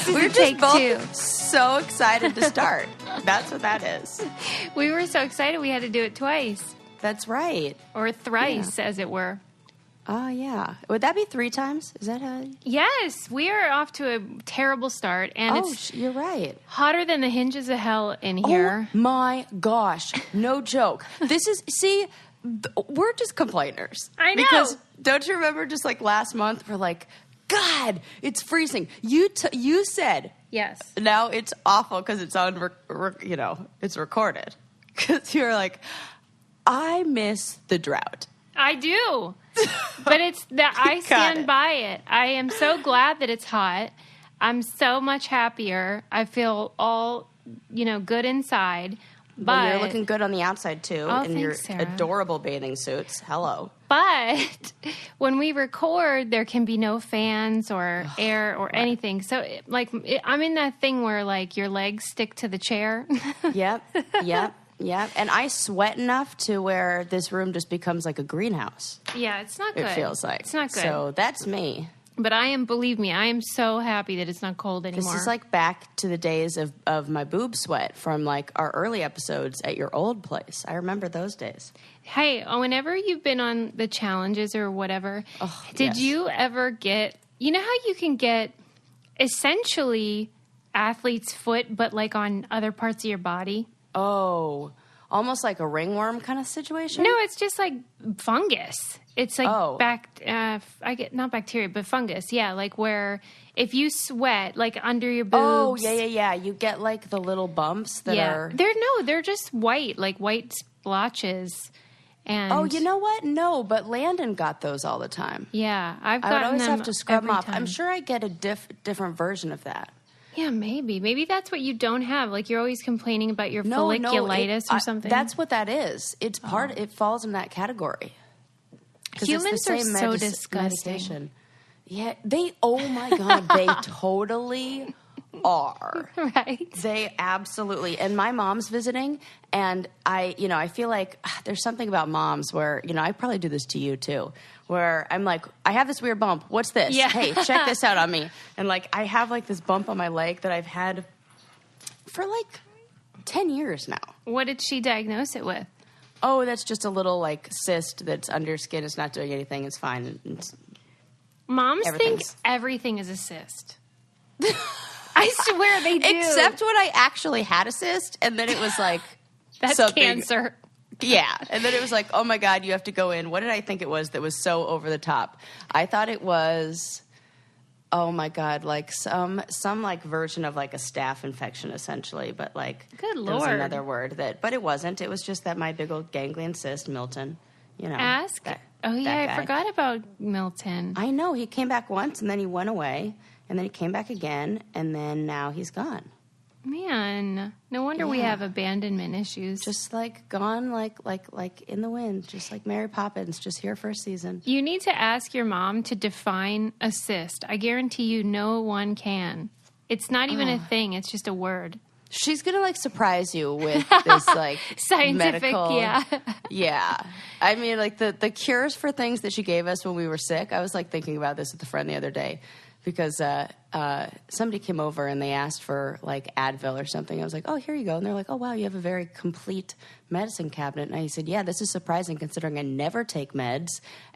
This is We're take just both two. so excited to start. That's what that is. We were so excited we had to do it twice. That's right. Or thrice, as it were. Oh, yeah. Would that be 3 times? Is that how? Yes, we are off to a terrible start, and it's you're right. hotter than the hinges of hell in here. Oh, my gosh. No joke. This is, we're just complainers. I know. Because don't you remember just like last month, we're like, God, it's freezing. You said. Yes. Now it's awful because it's on, it's recorded. Because you're like, I miss the drought. I do. But it's that I stand by it. I am so glad that it's hot. I'm so much happier. I feel all, good inside. But well, you're looking good on the outside, too, in your Sarah. adorable bathing suits. Hello. But when we record, there can be no fans or air or anything. So, I'm in that thing where, your legs stick to the chair. Yep. And I sweat enough to where this room just becomes like a greenhouse. Yeah, it's not good. It feels like. It's not good. So that's me. But believe me, I am so happy that it's not cold anymore. This is back to the days of my boob sweat from our early episodes at your old place. I remember those days. Hey, whenever you've been on the challenges or whatever, did you ever get, how you can get essentially athlete's foot, but on other parts of your body? Oh, almost like a ringworm kind of situation? No, it's just like fungus. It's not bacteria, but fungus. Yeah, where if you sweat, under your boobs. Oh, yeah. You get the little bumps that are. They're just white, white splotches. And oh, you know what? No, but Landon got those all the time. Yeah, I would always have to scrub them off. Time. I'm sure I get a different version of that. Yeah, maybe. Maybe that's what you don't have. You're always complaining about your folliculitis or something. That's what that is. It's it falls in that category. Humans are so disgusting. Medication. Yeah, oh my God, they totally are. Right. They absolutely. And my mom's visiting, and I feel like there's something about moms where, I probably do this to you too, where I'm like, I have this weird bump. What's this? Yeah. Hey, check this out on me. And I have this bump on my leg that I've had for 10 years now. What did she diagnose it with? Oh, that's just a little cyst that's under your skin. It's not doing anything. It's fine. Moms think everything is a cyst. I swear they do. Except when I actually had a cyst, and then it was that's something. Cancer. Yeah, and then it was oh my God, you have to go in. What did I think it was that was so over the top? I thought it was, oh my God, some version of a staph infection essentially, but good Lord, there was another word but it wasn't. It was just that my big old ganglion cyst, Milton. Ask. I forgot about Milton. I know, he came back once and then he went away, and then he came back again, and then now he's gone. Man, no wonder we have abandonment issues. Just gone, like in the wind, just like Mary Poppins, just here for a season. You need to ask your mom to define a cyst. I guarantee you, no one can. It's not even a thing. It's just a word. She's gonna surprise you with this scientific, medical, yeah. I mean, the cures for things that she gave us when we were sick. I was thinking about this with a friend the other day. Because somebody came over and they asked for Advil or something. I was like, oh, here you go. And they're like, oh, wow, you have a very complete medicine cabinet. And I said, yeah, this is surprising considering I never take meds.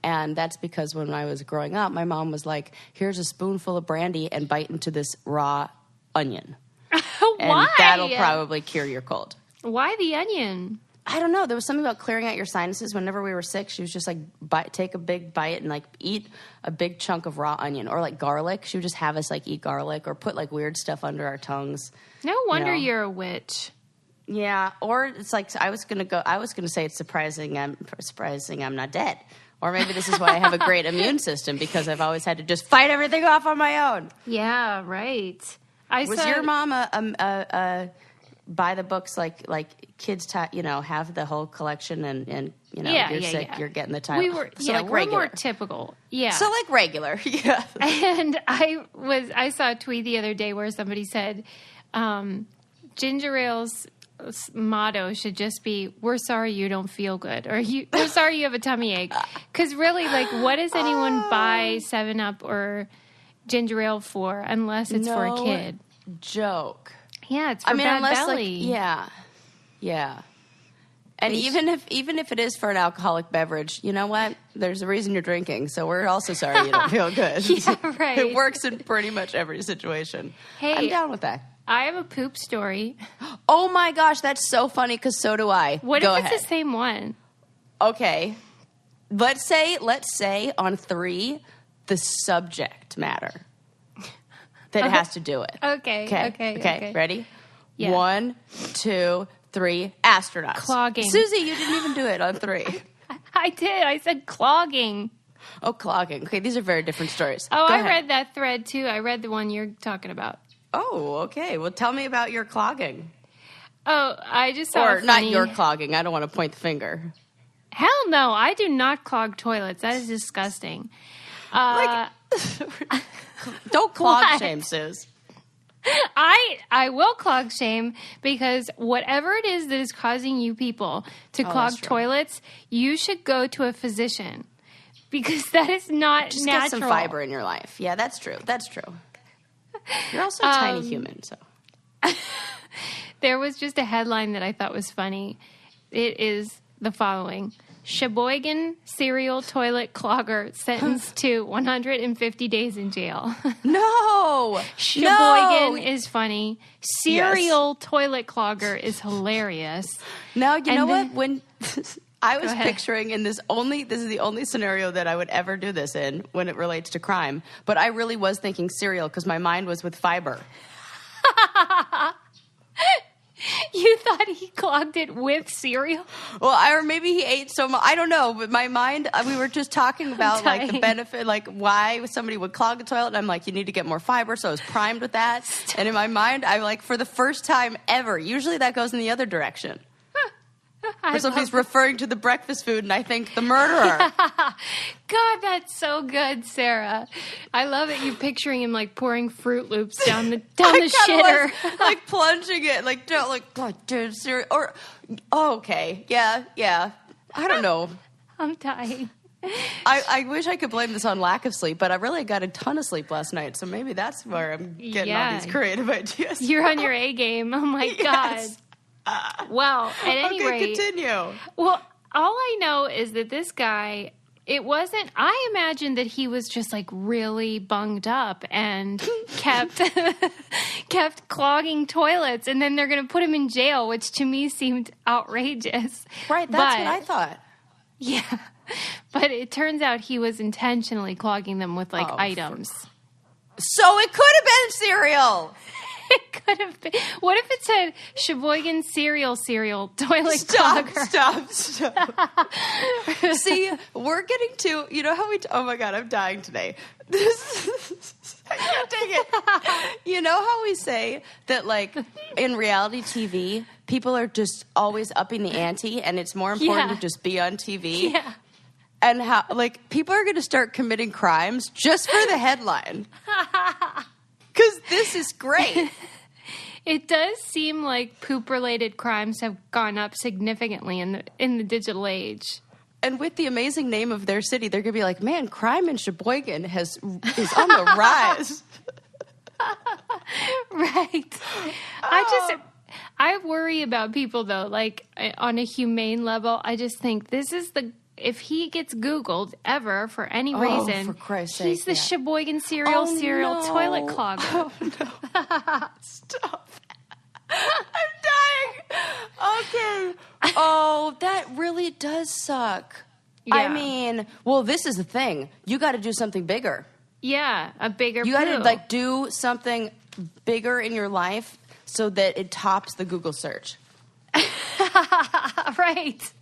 And that's because when I was growing up, my mom was like, here's a spoonful of brandy and bite into this raw onion. Why? And that'll probably cure your cold. Why the onion? I don't know. There was something about clearing out your sinuses. Whenever we were sick, she was just take a big bite and eat a big chunk of raw onion or garlic. She would just have us eat garlic or put weird stuff under our tongues. No wonder you're a witch. Yeah, or it's I was gonna say it's surprising I'm not dead. Or maybe this is why I have a great immune system, because I've always had to just fight everything off on my own. Yeah, right. Was your mom a buy the books kids have the whole collection and you're sick, you're getting the title. We were we're more typical. Yeah. So regular. Yeah. And I saw a tweet the other day where somebody said ginger ale's motto should just be, we're sorry you don't feel good, or we're sorry you have a tummy ache. Because really, what does anyone buy 7-Up or ginger ale for unless it's for a kid. Joke. Yeah, it's for bad belly. Yeah. And even if it is for an alcoholic beverage, you know what? There's a reason you're drinking, so we're also sorry you don't feel good. Yeah, right. It works in pretty much every situation. Hey, I'm down with that. I have a poop story. Oh my gosh, that's so funny because so do I. What Go if it's ahead. the same one? Okay. Let's say on 3, the subject matter that has to do it. Okay. Ready? Yeah. 1, 2, 3. Astronauts. Clogging. Susie, you didn't even do it on 3. I did. I said clogging. Oh, clogging. Okay, these are very different stories. Oh, Go I ahead. read that thread too. I read the one you're talking about. Oh, okay. Well, tell me about your clogging. Oh, I just saw Or a not funny... your clogging. I don't want to point the finger. Hell no, I do not clog toilets. That is disgusting. Don't clog What? shame, Sus. I will clog shame because whatever it is that is causing you people to clog that's true. toilets, you should go to a physician because that is not Just natural. get some fiber in your life. Yeah, that's true. That's true. You're also a tiny human, so. There was just a headline that I thought was funny. It is the following. Sheboygan serial toilet clogger sentenced to 150 days in jail. No! Sheboygan is funny. Serial toilet clogger is hilarious. Now, you know then- what? When I was Go ahead. picturing this is the only scenario that I would ever do this in when it relates to crime. But I really was thinking cereal because my mind was with fiber. You thought he clogged it with cereal? Well, or maybe he ate so much. I don't know. But my mind, we were just talking about like the dying. benefit, like why somebody would clog a toilet. And I'm like, you need to get more fiber. So I was primed with that. And in my mind, I'm like, for the first time ever, usually that goes in the other direction. Or somebody's referring to the breakfast food, and I think the murderer. God, that's so good, Sarah. I love it. You picturing him like pouring Fruit Loops down the shitter. Was, like plunging it, like don't like God, dude, serious. Or okay, yeah. I don't know. I'm dying. I wish I could blame this on lack of sleep, but I really got a ton of sleep last night, so maybe that's where I'm getting all these creative ideas. You're on your A game. Oh my Yes. God. Well, at any Okay, rate, continue. well, all I know is that this guy, I imagined that he was just like really bunged up and kept clogging toilets, and then they're going to put him in jail, which to me seemed outrageous. Right, that's what I thought. Yeah. But it turns out he was intentionally clogging them with like items. So it could have been cereal. It could have been. What if it said Sheboygan cereal toilet Stop. clogger? See, we're getting to, you know how oh my God, I'm dying today. I can't take it. You know how we say that, like, in reality TV, people are just always upping the ante and it's more important to just be on TV? Yeah. And how, like, people are going to start committing crimes just for the headline. Because this is great. It does seem like poop-related crimes have gone up significantly in the digital age. And with the amazing name of their city, they're going to be like, man, crime in Sheboygan is on the rise. Right. I worry about people, though, like, on a humane level. I just think this is if he gets Googled ever for any reason, for Christ's he's sake, the Sheboygan cereal toilet clogger. Oh, no. Stop. I'm dying. Okay. Oh, that really does suck. Yeah. I mean, well, this is the thing. You got to do something bigger. Yeah, a bigger You got to, poo. like, do something bigger in your life so that it tops the Google search. Right.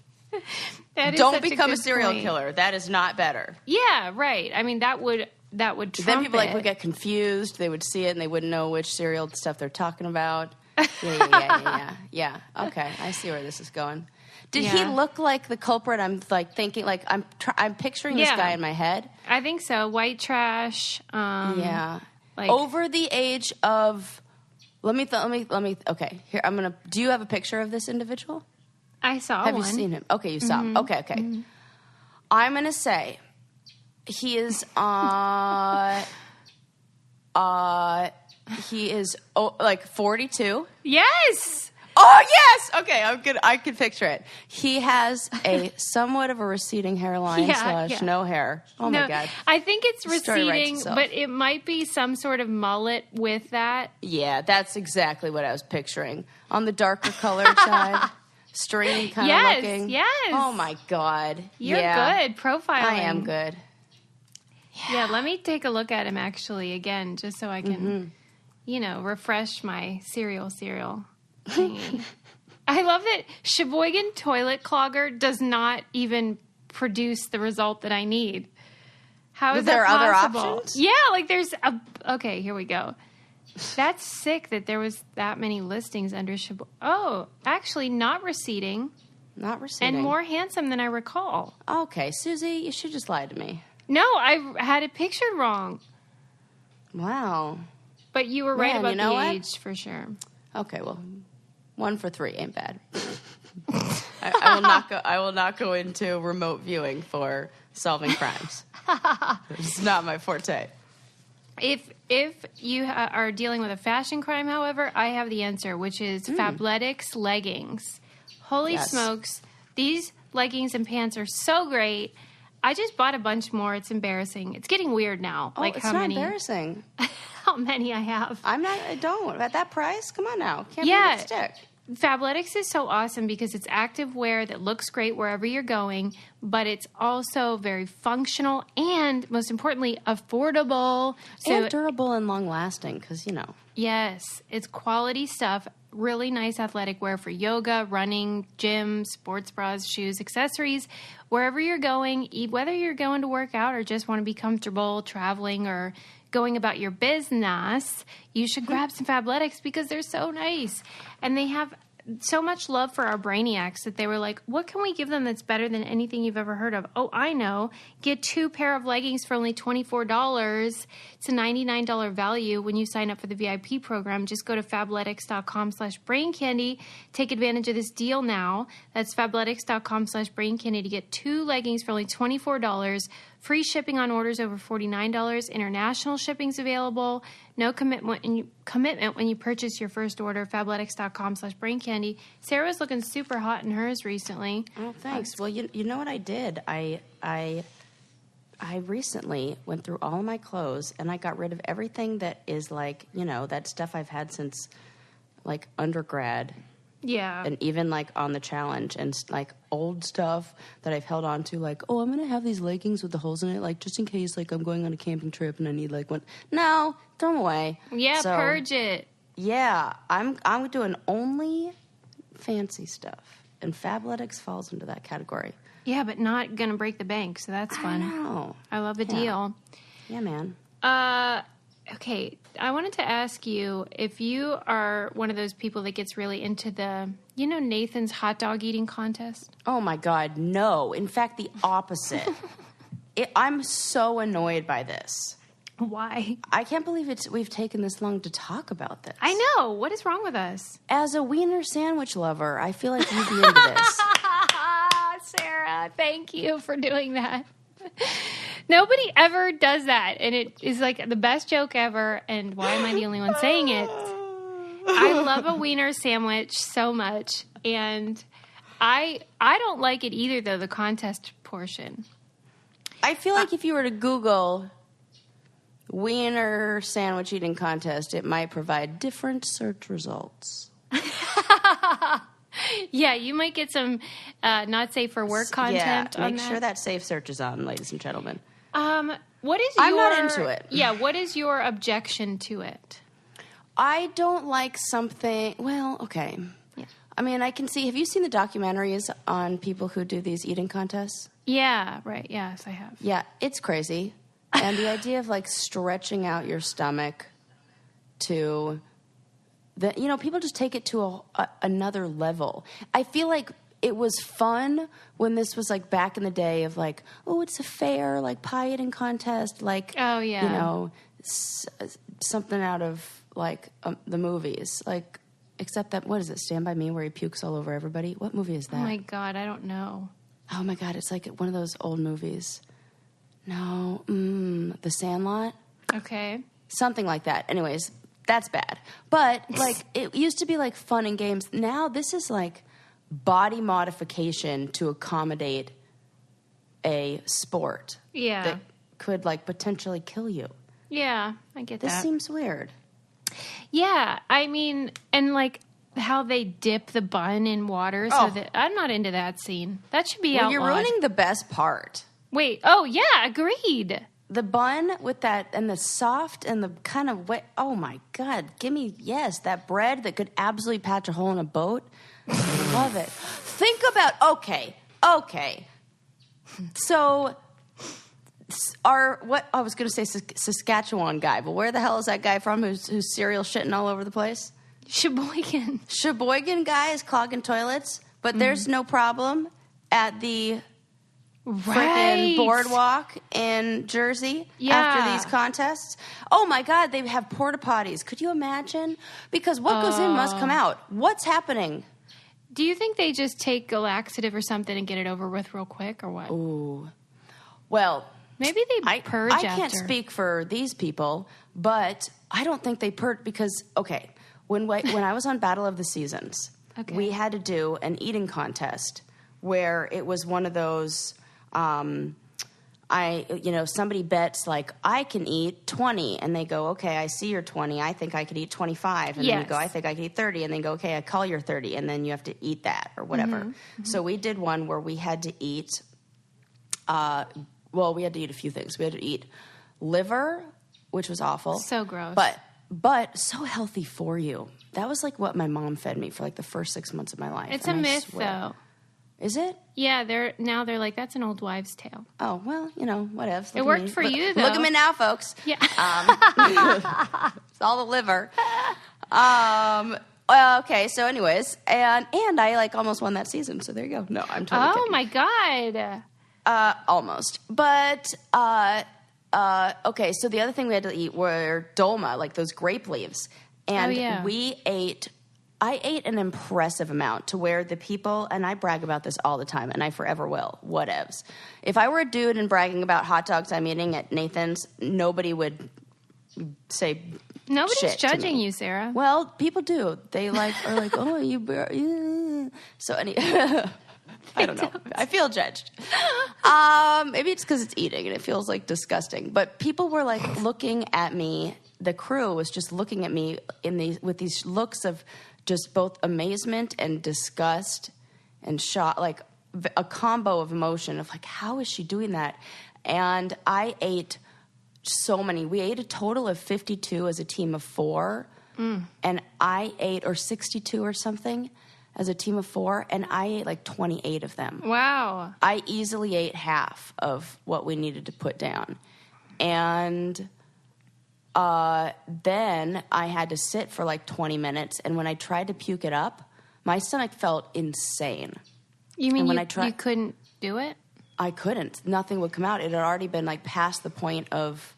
That is Don't such become a good serial point. killer. That is not better. Yeah, right. I mean, that would trump Then people it. would get confused. They would see it and they wouldn't know which cereal stuff they're talking about. Yeah. Okay, I see where this is going. Did he look like the culprit? I'm like thinking, like I'm picturing this guy in my head. I think so. White trash. Yeah, like over the age of. Let me. Okay, here I'm gonna. Do you have a picture of this individual? I saw Have one. you seen him? Okay, you saw him. Okay. Mm-hmm. I'm gonna say he is He is like 42. Yes. Oh, yes! Okay, I'm good. I can picture it. He has a somewhat of a receding hairline / no hair. Oh, my God. I think it's receding, itself. but it might be some sort of mullet with that. Yeah, that's exactly what I was picturing. On the darker colored side, stringy kind of looking. Yes. Oh, my God. You're good. Profiling. I am good. Yeah, let me take a look at him actually again, just so I can, refresh my cereal. I love that Sheboygan toilet clogger does not even produce the result that I need. How is there that other possible? options? Yeah, like okay, here we go. That's sick that there was that many listings under Sheboygan. Oh, actually not receding. Not receding. And more handsome than I recall. Okay, Susie, you should just lie to me. No, I had it pictured wrong. Wow. But you were right about the what? age, for sure. Okay, well, 1 for 3 ain't bad. I will not go into remote viewing for solving crimes. It's not my forte. If you are dealing with a fashion crime, however, I have the answer, which is Fabletics leggings. Holy smokes, these leggings and pants are so great. I just bought a bunch more. It's embarrassing. It's getting weird now. Oh, it's not embarrassing. How many I have. I don't. At that price? Come on now. Can't make it stick. Fabletics is so awesome because it's active wear that looks great wherever you're going, but it's also very functional and, most importantly, affordable. And durable and long-lasting because, Yes, it's quality stuff. Really nice athletic wear for yoga, running, gym, sports bras, shoes, accessories. Wherever you're going, whether you're going to work out or just want to be comfortable traveling or going about your business, you should grab some Fabletics because they're so nice. And they have so much love for our brainiacs that they were like, what can we give them that's better than anything you've ever heard of? Oh, I know. Get 2 pair of leggings for only $24. It's a $99 value when you sign up for the VIP program. Just go to fabletics.com/braincandy. Take advantage of this deal now. That's fabletics.com/braincandy to get 2 leggings for only $24. Free shipping on orders over $49. International shipping's available. No commitment when you purchase your first order. Fabletics.com/braincandy. Sarah's looking super hot in hers recently. Oh, thanks. Well, you know what I did? I recently went through all of my clothes and I got rid of everything that is like, that stuff I've had since like undergrad. Yeah. And even like on the challenge and like old stuff that I've held on to, like, oh, I'm going to have these leggings with the holes in it, like just in case like I'm going on a camping trip and I need like one. No, throw them away. Yeah, so, purge it. Yeah, I'm doing only fancy stuff. And Fabletics falls into that category. Yeah, but not going to break the bank, so that's fun. I know. I love a deal. Yeah, man. Okay, I wanted to ask you if you are one of those people that gets really into the, Nathan's hot dog eating contest? Oh, my God, no. In fact, the opposite. I'm so annoyed by this. Why? I can't believe we've taken this long to talk about this. I know. What is wrong with us? As a wiener sandwich lover, I feel like you'd be into this. Sarah, thank you for doing that. Nobody ever does that, and it is like the best joke ever, and why am I the only one saying it? I love a wiener sandwich so much, and I don't like it either, though, the contest portion. I feel like if you were to Google wiener sandwich eating contest, it might provide different search results. Yeah, you might get some not safe for work content. Yeah, make sure that safe search is on, ladies and gentlemen. What is I'm not into it. Yeah, what is your objection to it? I don't like something. Well, okay. Yeah. I mean, I can see. Have you seen the documentaries on people who do these eating contests? Yeah, right. Yes, I have. Yeah, it's crazy. And the idea of like stretching out your stomach to people just take it to another level. I feel like it was fun when this was like back in the day of like, oh, it's a fair like pie eating contest, like, oh yeah, something out of like the movies, like, except that, what is it, Stand By Me, where he pukes all over everybody? What movie is that? Oh my God, I don't know. Oh my God, it's like one of those old movies. No, The Sandlot. Okay. Something like that. Anyways, that's bad. But, like, it used to be, like, fun and games. Now this is, like, body modification to accommodate a sport. Yeah. That could, like, potentially kill you. Yeah, I get that. This seems weird. Yeah, I mean, and, like, how they dip the bun in water so that... I'm not into that scene. That should be outlawed. You're ruining the best part. Wait. Oh, yeah, agreed. The bun with that, and the soft and the kind of wet. Oh my God. Give me, that bread that could absolutely patch a hole in a boat. I love it. Think about, okay. So, I was going to say Saskatchewan guy, but where the hell is that guy from who's cereal shitting all over the place? Sheboygan guy is clogging toilets, but there's no problem at the freaking boardwalk in Jersey after these contests. Oh my God, they have porta potties. Could you imagine? Because what goes in must come out. What's happening? Do you think they just take a laxative or something and get it over with real quick, or what? Ooh. Well, maybe they purge I can't speak for these people, but I don't think they purge because, when I was on Battle of the Seasons, we had to do an eating contest where it was one of those... somebody bets like, I can eat 20, and they go, okay, I see your 20. I think I could eat 25. And then you go, I think I could eat 30. And they go, okay, I call your 30. And then you have to eat that or whatever. Mm-hmm. So we did one where we had to eat, we had to eat a few things. We had to eat liver, which was awful. So gross. But so healthy for you. That was like what my mom fed me for like the first 6 months of my life. It's a myth, though. Is it? Yeah, they're like, that's an old wives' tale. Oh, well, whatever. It worked for you, though. Look at me now, folks. Yeah. It's all the liver. Okay, so anyways, and I like almost won that season, so there you go. No, I'm totally kidding. My God. Almost. But, okay, so the other thing we had to eat were dolma, like those grape leaves. And I ate an impressive amount to where the people, and I brag about this all the time, and I forever will, whatevs. If I were a dude and bragging about hot dogs I'm eating at Nathan's, nobody would say Nobody's shit judging you, Sarah. Well, people do. They are like, oh, you... So I don't know. I feel judged. Maybe it's because it's eating and it feels like disgusting. But people were like looking at me. The crew was just looking at me with these looks of just both amazement and disgust and shock, like a combo of emotion of like, how is she doing that? And I ate so many. We ate a total of 52 as a team of 4. And I ate, or 62 or something, as a team of 4, and I ate like 28 of them. Wow. I easily ate half of what we needed to put down. And then I had to sit for like 20 minutes, and when I tried to puke it up, my stomach felt insane. You mean you couldn't do it? I couldn't. Nothing would come out. It had already been like past the point of...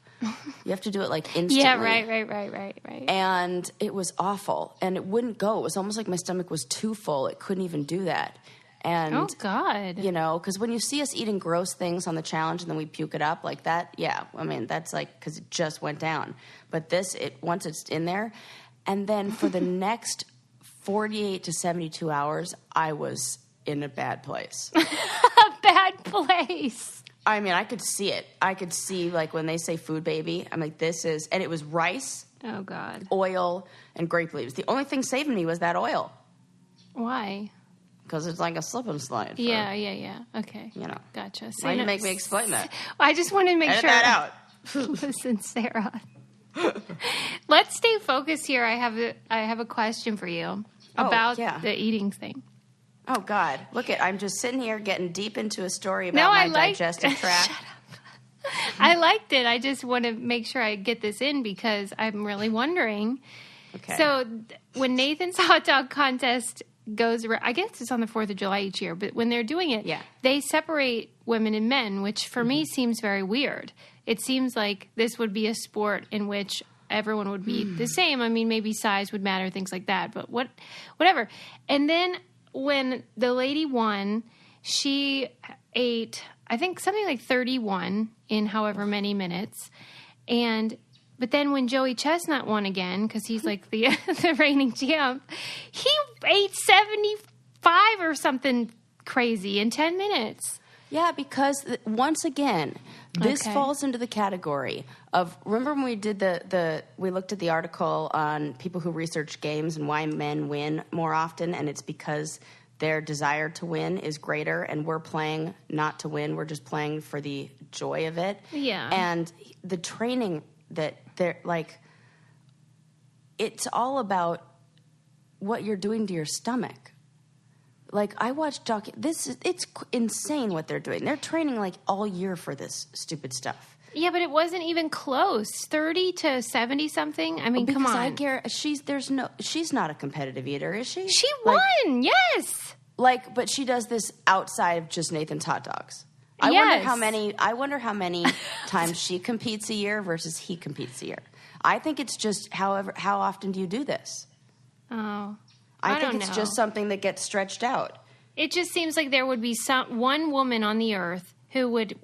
You have to do it like instantly. Yeah, right. And it was awful. And it wouldn't go. It was almost like my stomach was too full. It couldn't even do that. And, oh, God. Because when you see us eating gross things on the challenge and then we puke it up like that, yeah, I mean, that's like, because it just went down. But once it's in there, and then for the next 48 to 72 hours, I was in a bad place. A bad place. I mean, I could see it. I could see, like, when they say food baby, I'm like, and it was rice. Oh, God. Oil and grape leaves. The only thing saving me was that oil. Why? Because it's like a slip and slide. Yeah. Okay. Gotcha. Why you make me explain that? I just wanted to make Edit sure. that out. Listen, Sarah. Let's stay focused here. I have a question for you about the eating thing. Oh, God. I'm just sitting here getting deep into a story about my digestive tract. Shut up. I liked it. I just want to make sure I get this in because I'm really wondering. Okay. So when Nathan's hot dog contest goes around, I guess it's on the 4th of July each year, but when they're doing it, they separate women and men, which for me seems very weird. It seems like this would be a sport in which everyone would be the same. I mean, maybe size would matter, things like that, but whatever. And then when the lady won, she ate, I think, something like 31 in however many minutes. And But then when Joey Chestnut won again, because he's like the reigning champ, he ate 75 or something crazy in 10 minutes. Yeah, because once again, this falls into the category of, remember when we did we looked at the article on people who research games and why men win more often, and it's because their desire to win is greater, and we're playing not to win, we're just playing for the joy of it. Yeah. And the training that they're like, it's all about what you're doing to your stomach. Like, I watched it's insane what they're doing. They're training like all year for this stupid stuff. Yeah, but it wasn't even close. 30 to 70 something. I mean, because come on. She's not a competitive eater, is she? She won. Yes. But she does this outside of just Nathan's hot dogs. I wonder how many times she competes a year versus he competes a year. I think it's just how often do you do this? Oh. I think it's just something that gets stretched out. It just seems like there would be one woman on the earth who would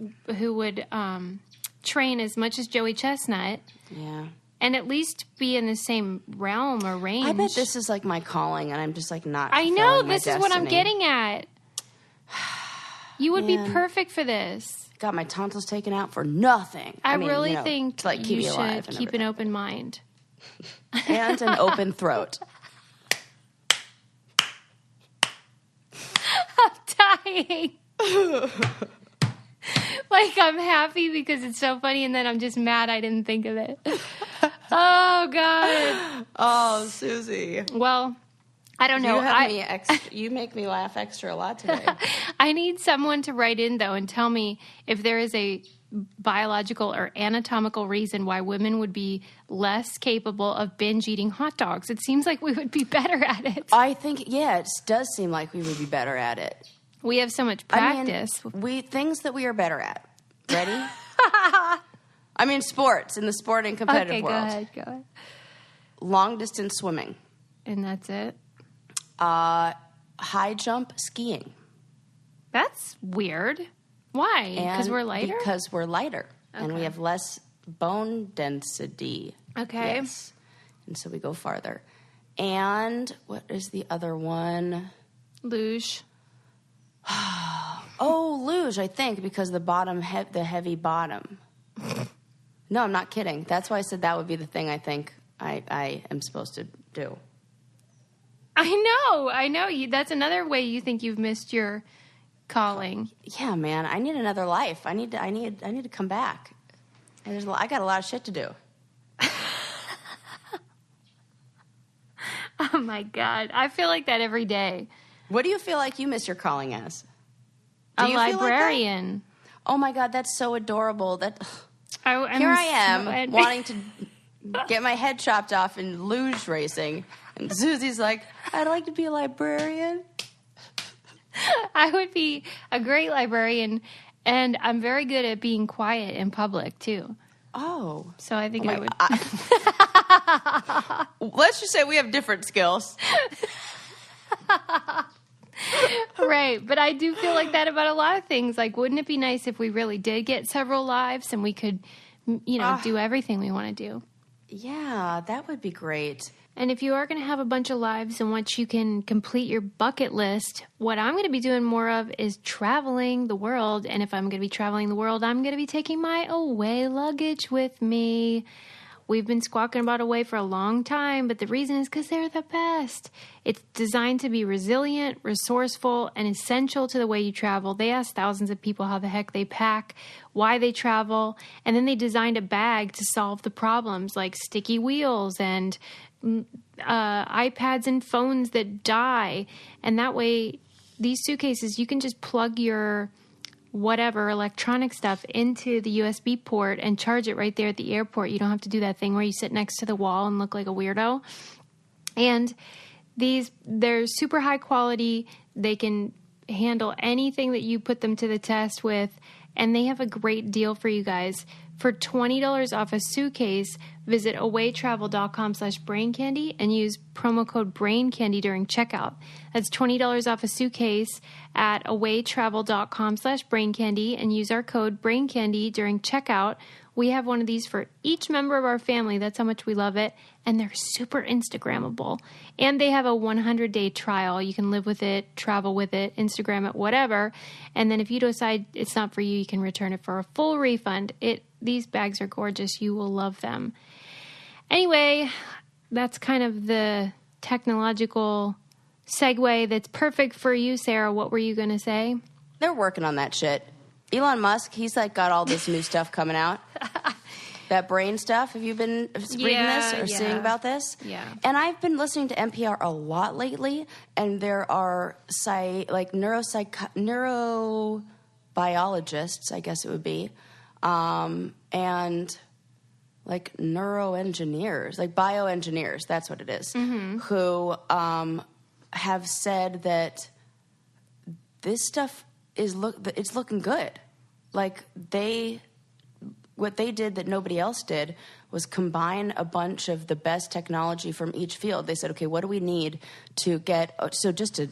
train as much as Joey Chestnut. Yeah. And at least be in the same realm or range. I bet this is like my calling, and I'm just like not. I know, this is what I'm getting at. You would be perfect for this. Got my tonsils taken out for nothing. I really think to like keep you me alive should keep an open mind. And an open throat. I'm dying. Like, I'm happy because it's so funny, and then I'm just mad I didn't think of it. Oh, God. Oh, Susie. Well, I don't know. You make me laugh extra a lot today. I need someone to write in, though, and tell me if there is a biological or anatomical reason why women would be less capable of binge eating hot dogs. It seems like we would be better at it. I think, it does seem like we would be better at it. We have so much practice. Things that we are better at. Ready? I mean, sports, in the sport and competitive world. Okay, go ahead. Long distance swimming. And that's it? High jump skiing. That's weird. Why? Because we're lighter? Because we're lighter. Okay. And we have less bone density. Okay. Yes. And so we go farther. And what is the other one? Luge. Oh, luge, I think, because the heavy bottom. No, I'm not kidding. That's why I said that would be the thing I think I am supposed to do. I know. That's another way you think you've missed your calling. Yeah, man. I need another life. I need to come back. I got a lot of shit to do. Oh my God. I feel like that every day. What do you feel like you miss your calling as? A librarian. Like oh my God, that's so adorable. Here I am wanting to get my head chopped off in luge racing. And Susie's like, I'd like to be a librarian. I would be a great librarian, and I'm very good at being quiet in public, too. Oh. So I think I would. Let's just say we have different skills. Right, but I do feel like that about a lot of things. Like, wouldn't it be nice if we really did get several lives and we could, do everything we want to do? Yeah, that would be great. And if you are going to have a bunch of lives and once you can complete your bucket list, what I'm going to be doing more of is traveling the world. And if I'm going to be traveling the world, I'm going to be taking my away luggage with me. We've been squawking about Away for a long time, but the reason is because they're the best. It's designed to be resilient, resourceful, and essential to the way you travel. They asked thousands of people how the heck they pack, why they travel, and then they designed a bag to solve the problems like sticky wheels and iPads and phones that die. And that way, these suitcases, you can just plug your whatever electronic stuff into the USB port and charge it right there at the airport. You don't have to do that thing where you sit next to the wall and look like a weirdo. And they're super high quality. They can handle anything that you put them to the test with. And they have a great deal for you guys. For $20 off a suitcase, visit awaytravel.com/braincandy and use promo code BRAINCANDY during checkout. That's $20 off a suitcase at awaytravel.com/braincandy and use our code BRAINCANDY during checkout We have one of these for each member of our family. That's how much we love it. And they're super Instagrammable. And they have a 100-day trial. You can live with it, travel with it, Instagram it, whatever. And then if you decide it's not for you, you can return it for a full refund. These bags are gorgeous. You will love them. Anyway, that's kind of the technological segue that's perfect for you, Sarah. What were you going to say? They're working on that shit. Elon Musk, he's like got all this new stuff coming out. That brain stuff. Have you been reading this or seeing about this? Yeah. And I've been listening to NPR a lot lately, and there are neurobiologists, I guess it would be, and like neuroengineers, like bioengineers, that's what it is, who have said that this stuff it's looking good. Like what they did that nobody else did was combine a bunch of the best technology from each field. They said, okay, what do we need to get, so just to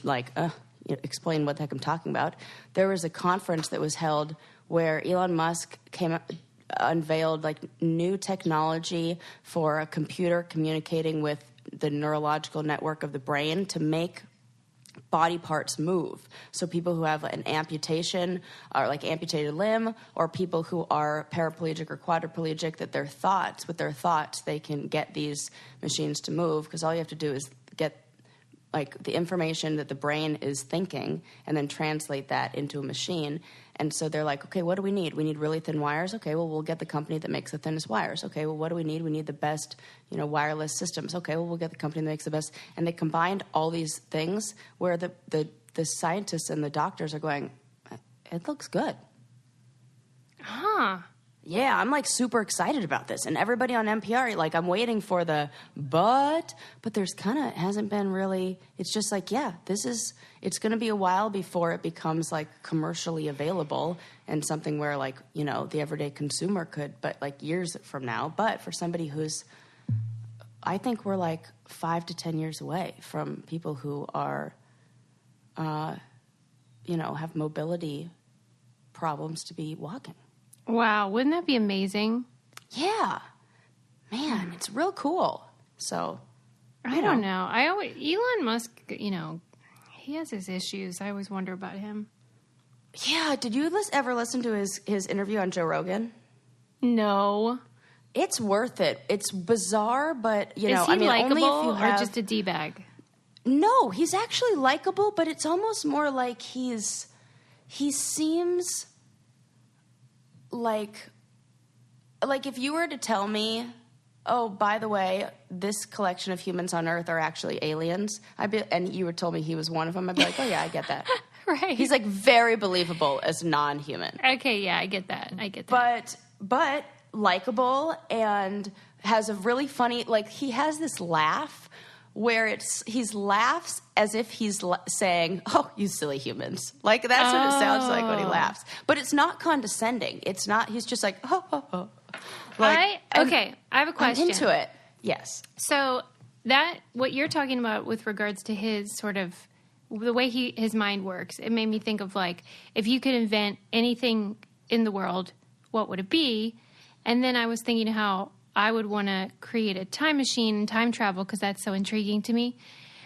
explain what the heck I'm talking about, there was a conference that was held where Elon Musk unveiled like new technology for a computer communicating with the neurological network of the brain to make body parts move. So people who have an amputation or like amputated limb, or people who are paraplegic or quadriplegic, that with their thoughts, they can get these machines to move, because all you have to do is get like the information that the brain is thinking and then translate that into a machine. And so they're like, okay, what do we need? We need really thin wires. Okay, well, we'll get the company that makes the thinnest wires. Okay, well, what do we need? We need the best, wireless systems. Okay, well, we'll get the company that makes the best. And they combined all these things where the scientists and the doctors are going, it looks good. Huh. Yeah, I'm like super excited about this. And everybody on NPR, like, I'm waiting for but there's hasn't been really, it's just like, yeah, it's going to be a while before it becomes like commercially available and something where like, the everyday consumer could, but like years from now. But for somebody I think we're like 5 to 10 years away from people who are, have mobility problems to be walking. Wow, wouldn't that be amazing? Yeah. Man, it's real cool. So, I don't know. Elon Musk, he has his issues. I always wonder about him. Yeah, did you ever listen to his interview on Joe Rogan? No. It's worth it. It's bizarre, but, Is he likable or just a D-bag? No, he's actually likable, but it's almost more like he seems like if you were to tell me, oh, by the way, this collection of humans on Earth are actually aliens, and you were told me he was one of them, I'd be like, oh yeah, I get that. Right. He's like very believable as non-human. Okay, yeah, I get that. But likable, and has a really funny, like, he has this laugh where he laughs as if he's saying, oh, you silly humans. Like, that's what it sounds like when he laughs. But it's not condescending. It's not, he's just like, oh. Like, I have a question. I'm into it. Yes. So what you're talking about with regards to his sort of, the way his mind works, it made me think of like, if you could invent anything in the world, what would it be? And then I was thinking how I would want to create a time machine and time travel, because that's so intriguing to me.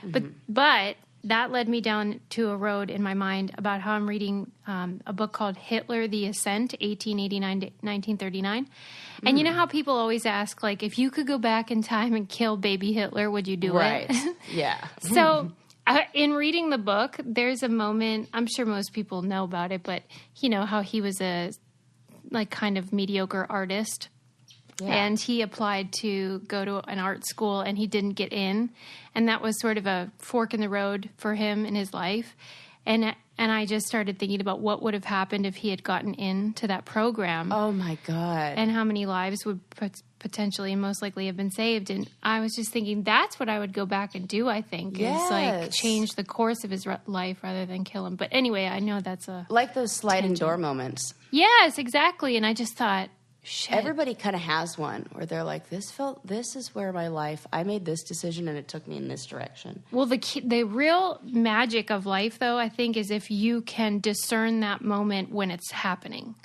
Mm-hmm. But that led me down to a road in my mind about how I'm reading a book called Hitler, the Ascent, 1889 to 1939. And you know how people always ask, like, if you could go back in time and kill baby Hitler, would you do it? Right. Yeah. So in reading the book, there's a moment, I'm sure most people know about it, but how he was a like kind of mediocre artist. Yeah. And he applied to go to an art school, and he didn't get in. And that was sort of a fork in the road for him in his life. And I just started thinking about what would have happened if he had gotten into that program. Oh, my God. And how many lives would potentially and most likely have been saved. And I was just thinking that's what I would go back and do, I think, is like change the course of his life rather than kill him. But anyway, I know that's like those sliding door moments. Yes, exactly. And I just thought, shit. Everybody kind of has one where they're like, this is where my life, I made this decision and it took me in this direction. Well, the real magic of life, though, I think, is if you can discern that moment when it's happening.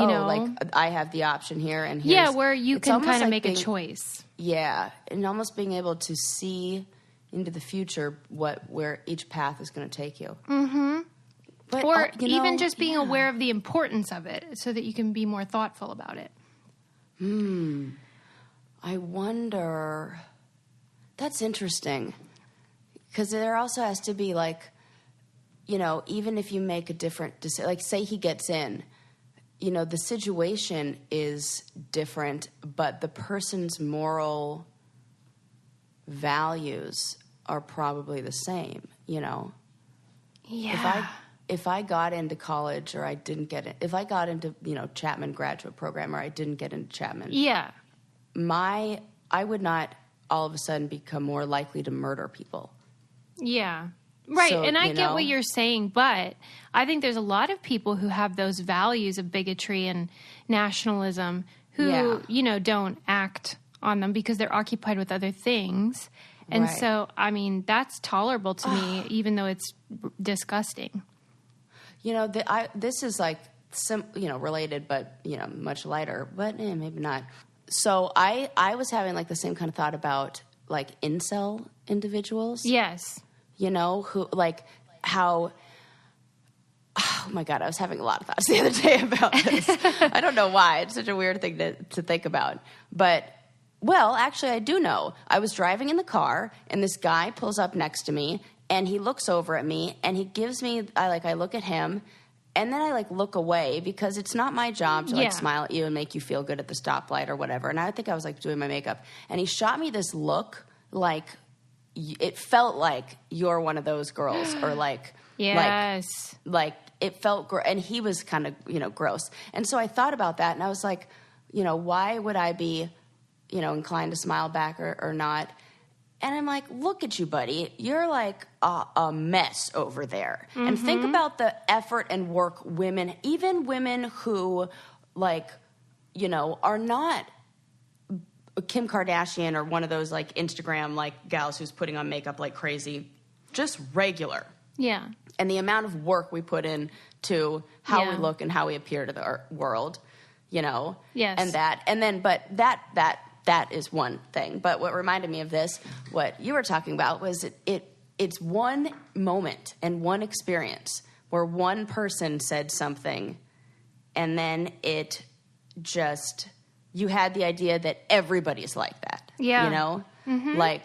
you know. Like I have the option here and here's... where you can kind of make a choice. Yeah, and almost being able to see into the future where each path is going to take you. Mm-hmm. But, or even just being aware of the importance of it so that you can be more thoughtful about it. I wonder... That's interesting. Because there also has to be, like, you know, even if you make a different decision... Like, say he gets in, you know, the situation is different, but the person's moral values are probably the same, you know? Yeah. If I got into college or I didn't get it, if I got into, you know, Chapman graduate program or I didn't get into Chapman, I would not all of a sudden become more likely to murder people. Yeah. Right. So, and I get what you're saying, but I think there's a lot of people who have those values of bigotry and nationalism who, you know, don't act on them because they're occupied with other things. And so, I mean, that's tolerable to me, even though it's disgusting. You know, this is like, related, but, you know, much lighter, but maybe not. So I was having like the same kind of thought about like incel individuals. Yes. You know, who like how, oh my God, I was having a lot of thoughts the other day about this. I don't know why. It's such a weird thing to think about. But, well, actually I do know. I was driving in the car and this guy pulls up next to me and he looks over at me and he gives me, I look at him and then I like look away because it's not my job to like smile at you and make you feel good at the stoplight or whatever. And I think I was like doing my makeup and he shot me this look like it felt like you're one of those girls or like, like it felt, and he was kind of, you know, gross. And so I thought about that and I was like, you know, why would I be, you know, inclined to smile back or not? And I'm like, look at you, buddy. You're like a mess over there. Mm-hmm. And think about the effort and work women, even women who, like, you know, are not Kim Kardashian or one of those, like, Instagram, like, gals who's putting on makeup like crazy. Just regular. Yeah. And the amount of work we put in to how we look and how we appear to the world, you know? Yes. That is one thing. But what reminded me of this, what you were talking about, was it's one moment and one experience where one person said something and then it just, you had the idea that everybody's like that. Yeah. You know? Mm-hmm. Like,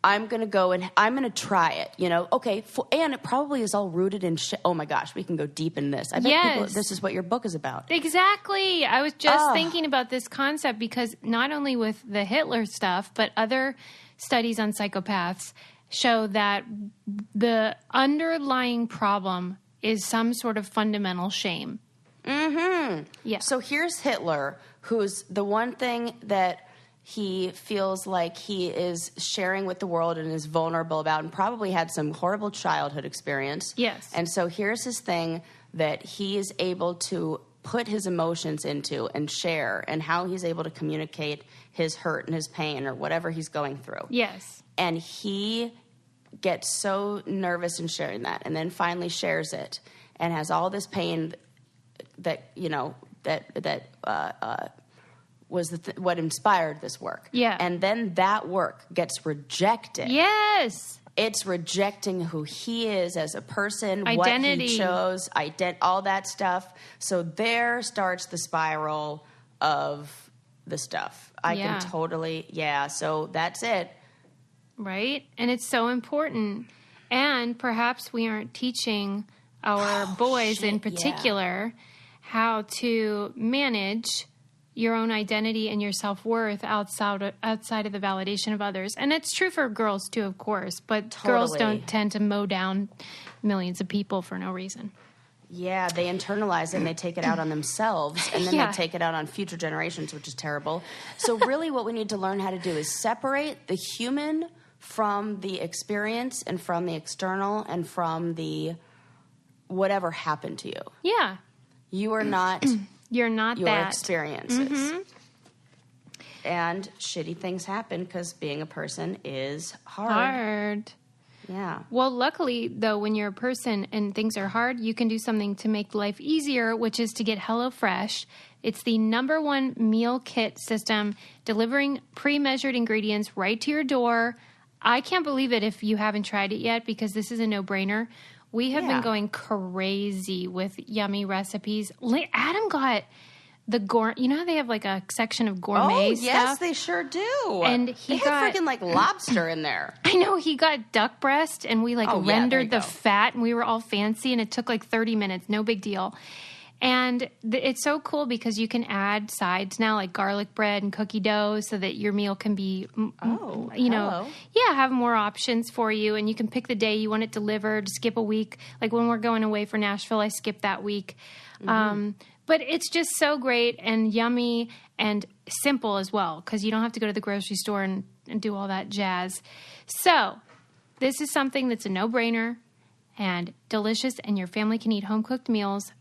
I'm going to go and I'm going to try it, you know? Okay, and it probably is all rooted in shit. Oh my gosh, we can go deep in this. I bet people, this is what your book is about. Exactly. I was just thinking about this concept because not only with the Hitler stuff, but other studies on psychopaths show that the underlying problem is some sort of fundamental shame. Mm-hmm. Yeah. So here's Hitler, who's the one thing that he feels like he is sharing with the world and is vulnerable about and probably had some horrible childhood experience. Yes. And so here's his thing that he is able to put his emotions into and share and how he's able to communicate his hurt and his pain or whatever he's going through. Yes. And he gets so nervous in sharing that and then finally shares it and has all this pain that, you know, was what inspired this work. Yeah. And then that work gets rejected. Yes. It's rejecting who he is as a person, identity, what he chose, all that stuff. So there starts the spiral of the stuff. I can totally, so that's it. Right? And it's so important. And perhaps we aren't teaching our boys in particular how to manage your own identity and your self-worth outside of the validation of others. And it's true for girls too, of course, but girls don't tend to mow down millions of people for no reason. Yeah, they internalize it and they take it out on themselves and then they take it out on future generations, which is terrible. So really what we need to learn how to do is separate the human from the experience and from the external and from the whatever happened to you. Yeah. You are not... You're not your that. Experiences. Mm-hmm. And shitty things happen because being a person is hard. Yeah. Well, luckily, though, when you're a person and things are hard, you can do something to make life easier, which is to get HelloFresh. It's the #1 meal kit system, delivering pre-measured ingredients right to your door. I can't believe it if you haven't tried it yet, because this is a no-brainer. We have been going crazy with yummy recipes. Adam got the you know how they have like a section of gourmet stuff? Yes, they sure do. And they had freaking like lobster in there. I know, he got duck breast, and we rendered the fat, and we were all fancy, and it took like 30 minutes, no big deal. And it's so cool because you can add sides now, like garlic bread and cookie dough, so that your meal can be, have more options for you. And you can pick the day you want it delivered, skip a week. Like when we're going away for Nashville, I skip that week. But it's just so great and yummy and simple as well, because you don't have to go to the grocery store and do all that jazz. So this is something that's a no-brainer and delicious, and your family can eat home-cooked meals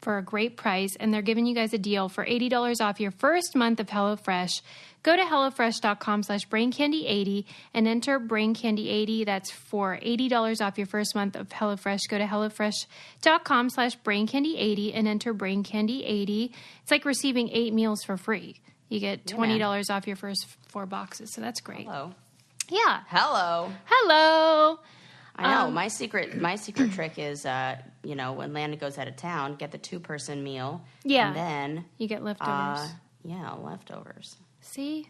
for a great price, and they're giving you guys a deal for $80 off your first month of HelloFresh. Go to HelloFresh.com/BrainCandy80 and enter BrainCandy80. That's for $80 off your first month of HelloFresh. Go to HelloFresh.com/BrainCandy80 and enter BrainCandy80. It's like receiving 8 meals for free. You get $20 off your first 4 boxes, so that's great. Hello. Yeah. Hello. I know. My secret trick is, when Landon goes out of town, get the 2-person meal. Yeah. And then you get leftovers. Leftovers. See?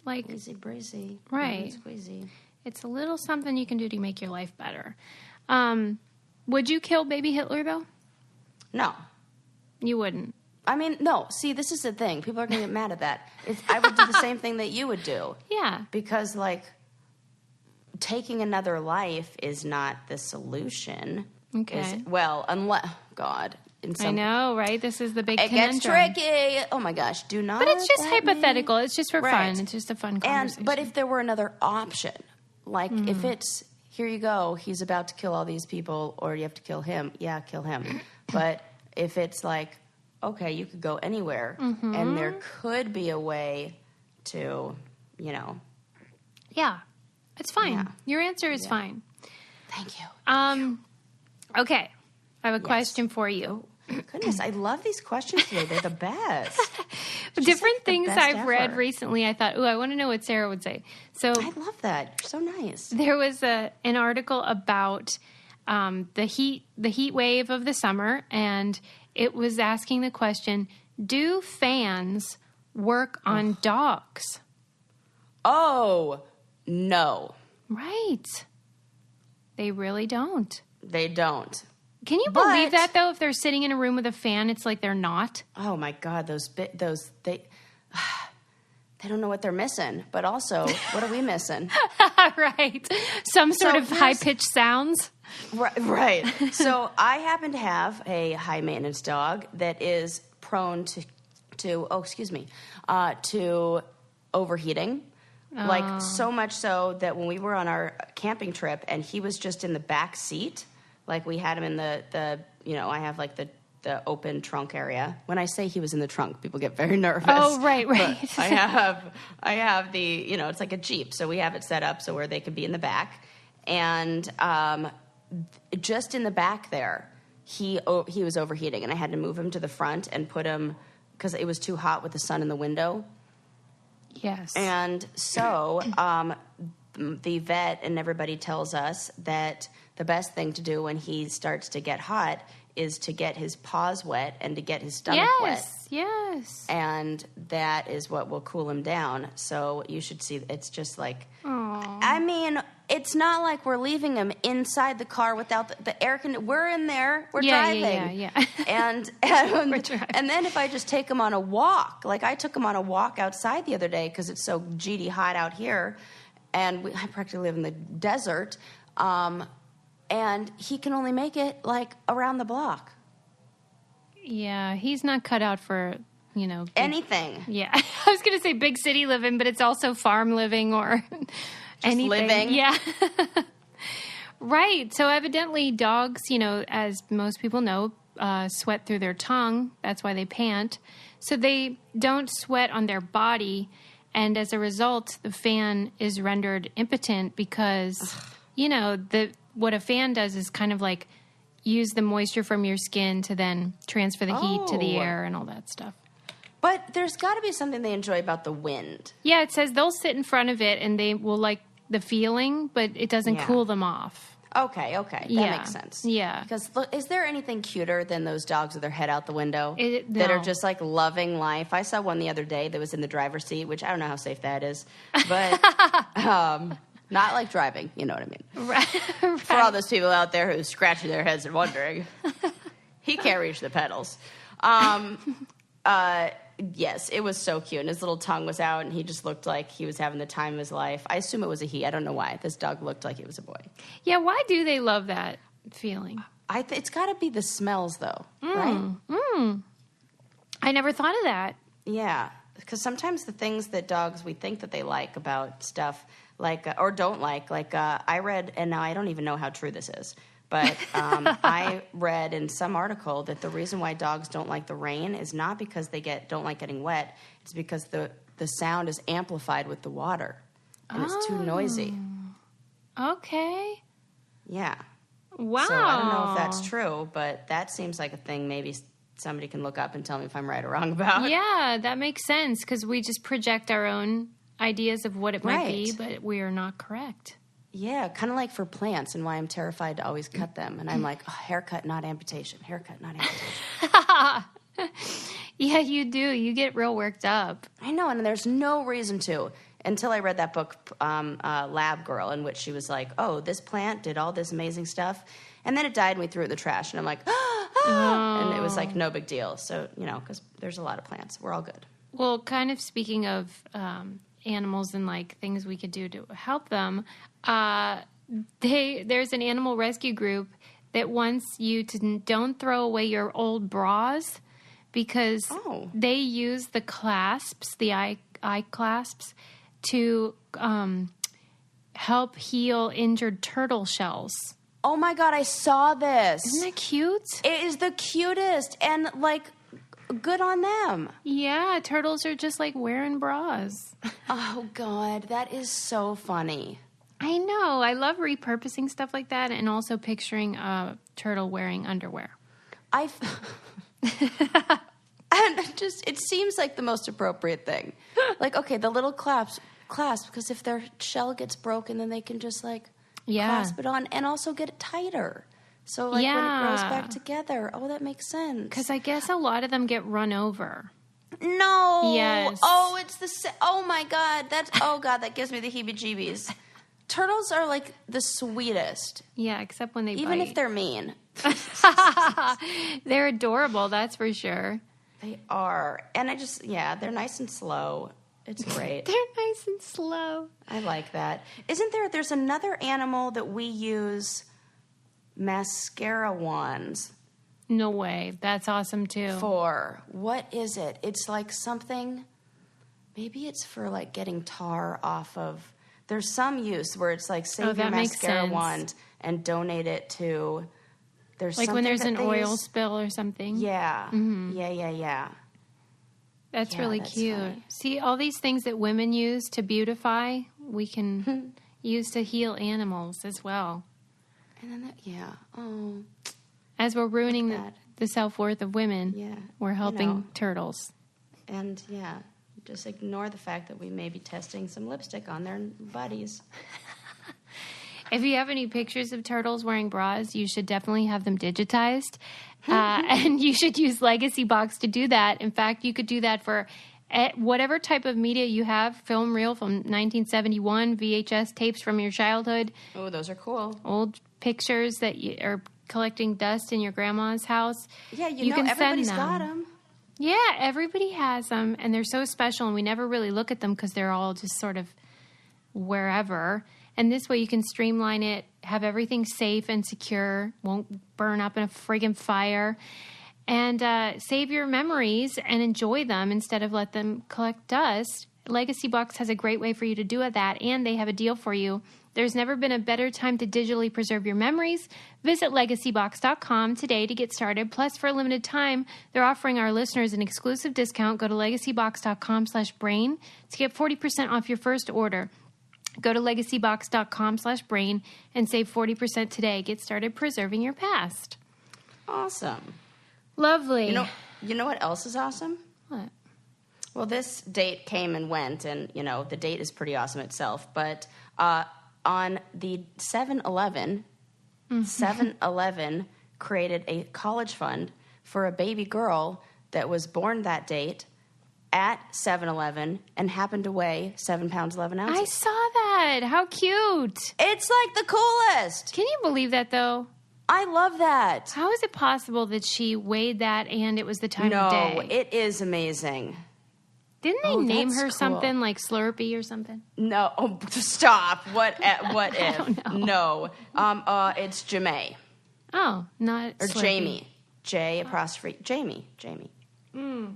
Like easy breezy. Right. Squeezy. It's a little something you can do to make your life better. Would you kill baby Hitler, though? No. You wouldn't. I mean, no. See, this is the thing. People are going to get mad at that. I would do the same thing that you would do. Yeah. Because, taking another life is not the solution. Okay. Unless, God. I know, right? This is the big conundrum. It gets tricky. Oh, my gosh. Do not. But it's just hypothetical. It's just for fun. It's just a fun conversation. But if there were another option, if it's, here you go, he's about to kill all these people, or you have to kill him, kill him. But if it's like, okay, you could go anywhere, and there could be a way to, Yeah. It's fine. Yeah. Your answer is fine. Thank you. Okay. I have a question for you. Oh, goodness, I love these questions today. They're the best. Different things I've read recently, I thought, I want to know what Sarah would say. So I love that. You're so nice. There was an article about the heat wave of the summer, and it was asking the question, do fans work on dogs? Oh, no. Right. They really don't. They don't. Can you believe that, though? If they're sitting in a room with a fan, it's like they're not. Oh, my God. They don't know what they're missing. But also, what are we missing? Right. Some sort of high-pitched sounds. Right. So I happen to have a high-maintenance dog that is prone to overheating. Like, so much so that when we were on our camping trip and he was just in the back seat, like we had him in the I have like the open trunk area. When I say he was in the trunk, people get very nervous. Oh, right. But I have the, it's like a Jeep. So we have it set up so where they could be in the back. And just in the back there, he was overheating. And I had to move him to the front and put him, because it was too hot with the sun in the window. Yes. And so the vet and everybody tells us that the best thing to do when he starts to get hot is to get his paws wet and to get his stomach wet. Yes. And that is what will cool him down. So you should see, it's just like, aww. I mean, it's not like we're leaving him inside the car without the air conditioning. We're in there. We're driving. Yeah. And then if I just take him on a walk, like I took him on a walk outside the other day because it's so GD hot out here, and I practically live in the desert, and he can only make it like around the block. Yeah, he's not cut out for, anything. Yeah, I was going to say big city living, but it's also farm living or anything. Living. Yeah. Right. So evidently dogs, as most people know, sweat through their tongue. That's why they pant. So they don't sweat on their body. And as a result, the fan is rendered impotent because what a fan does is kind of like use the moisture from your skin to then transfer the heat to the air and all that stuff. But there's got to be something they enjoy about the wind. Yeah, it says they'll sit in front of it and they will like the feeling, but it doesn't cool them off. Okay. That makes sense. Yeah. Because look, is there anything cuter than those dogs with their head out the window that are just like loving life? I saw one the other day that was in the driver's seat, which I don't know how safe that is, but not like driving, you know what I mean? Right. For all those people out there who are scratching their heads and wondering, he can't reach the pedals. Yes, it was so cute. And his little tongue was out, and he just looked like he was having the time of his life. I assume it was a he. I don't know why. This dog looked like it was a boy. Yeah, why do they love that feeling? It's got to be the smells, though, right? I never thought of that. Yeah, because sometimes the things that dogs, we think that they like about stuff, like or don't like I read, and now I don't even know how true this is, but I read in some article that the reason why dogs don't like the rain is not because they don't like getting wet. It's because the sound is amplified with the water, and it's too noisy. Okay. Yeah. Wow. So I don't know if that's true, but that seems like a thing maybe somebody can look up and tell me if I'm right or wrong about. Yeah, that makes sense because we just project our own ideas of what it might be, but we are not correct. Yeah, kind of like for plants and why I'm terrified to always cut them. And I'm like, haircut, not amputation. Haircut, not amputation. Yeah, you do. You get real worked up. I know, and there's no reason to. Until I read that book, Lab Girl, in which she was like, oh, this plant did all this amazing stuff. And then it died and we threw it in the trash. And I'm like, and it was like no big deal. So, because there's a lot of plants. We're all good. Well, kind of speaking of animals and like things we could do to help them, there's an animal rescue group that wants you to don't throw away your old bras because they use the clasps, the eye clasps, to help heal injured turtle shells. Oh my God, I saw this. Isn't that cute? It is the cutest, and like, good on them. Yeah, turtles are just like wearing bras. Oh God, that is so funny. I know. I love repurposing stuff like that and also picturing a turtle wearing underwear. And it seems like the most appropriate thing. Like, okay, the little clasp, because if their shell gets broken, then they can just like clasp it on and also get it tighter. So like when it grows back together, that makes sense. Because I guess a lot of them get run over. No. Yes. Oh, it's oh my God. That gives me the heebie-jeebies. Turtles are like the sweetest. Yeah, except when they Even bite. if they're mean. They're adorable, that's for sure. They are. And they're nice and slow. It's great. They're nice and slow. I like that. There's another animal that we use mascara wands. No way. That's awesome too. For. What is it? It's like something, maybe it's for like getting tar off of, there's some use where it's like save your mascara wand and donate it to, there's like something when there's an oil use. spill or something. Yeah. Mm-hmm. Yeah. That's really cute. Funny. See, all these things that women use to beautify, we can use to heal animals as well. And then as we're ruining the self-worth of women, we're helping turtles. And just ignore the fact that we may be testing some lipstick on their bodies. If you have any pictures of turtles wearing bras, you should definitely have them digitized. And you should use Legacy Box to do that. In fact, you could do that for whatever type of media you have, film reel from 1971, VHS tapes from your childhood. Oh, those are cool. Old pictures that are collecting dust in your grandma's house. Yeah, you know, everybody's got them. Yeah, everybody has them, and they're so special, and we never really look at them because they're all just sort of wherever. And this way you can streamline it, have everything safe and secure, won't burn up in a friggin' fire, and save your memories and enjoy them instead of let them collect dust. Legacy Box has a great way for you to do that, and they have a deal for you. There's never been a better time to digitally preserve your memories. Visit legacybox.com today to get started. Plus, for a limited time, they're offering our listeners an exclusive discount. Go to legacybox.com/brain to get 40% off your first order. Go to legacybox.com/brain and save 40% today. Get started preserving your past. Awesome. Lovely. You know what else is awesome? What? Well, this date came and went, and, the date is pretty awesome itself. But on the 7-Eleven, 7-Eleven created a college fund for a baby girl that was born that date at 7-Eleven and happened to weigh 7 pounds, 11 ounces. I saw that. How cute. It's like the coolest. Can you believe that, though? I love that. How is it possible that she weighed that and it was the time of day? No, it is amazing. Didn't they name her cool. something like Slurpee or something? No, stop. What if? I don't know. No. It's Jamie. Oh, not Or Slurpee. Jamie. Jamie.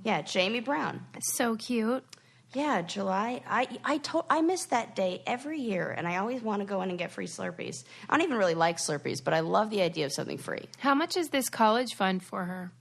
Yeah, Jamie Brown. So cute. Yeah, July. I miss that day every year, and I always want to go in and get free Slurpees. I don't even really like Slurpees, but I love the idea of something free. How much is this college fund for her?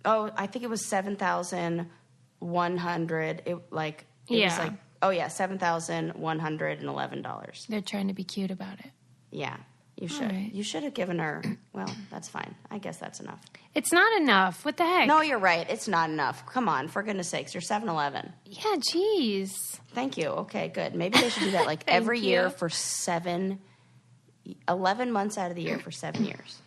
Oh, I think it was $7,100. It was like $7,111. They're trying to be cute about it. Yeah, you should. Right. You should have given her. Well, that's fine. I guess that's enough. It's not enough. What the heck? No, you're right. It's not enough. Come on, for goodness sakes, you're 7-Eleven. Yeah, jeez. Thank you. Okay, good. Maybe they should do that like every year for 11 months out of the year for 7 years.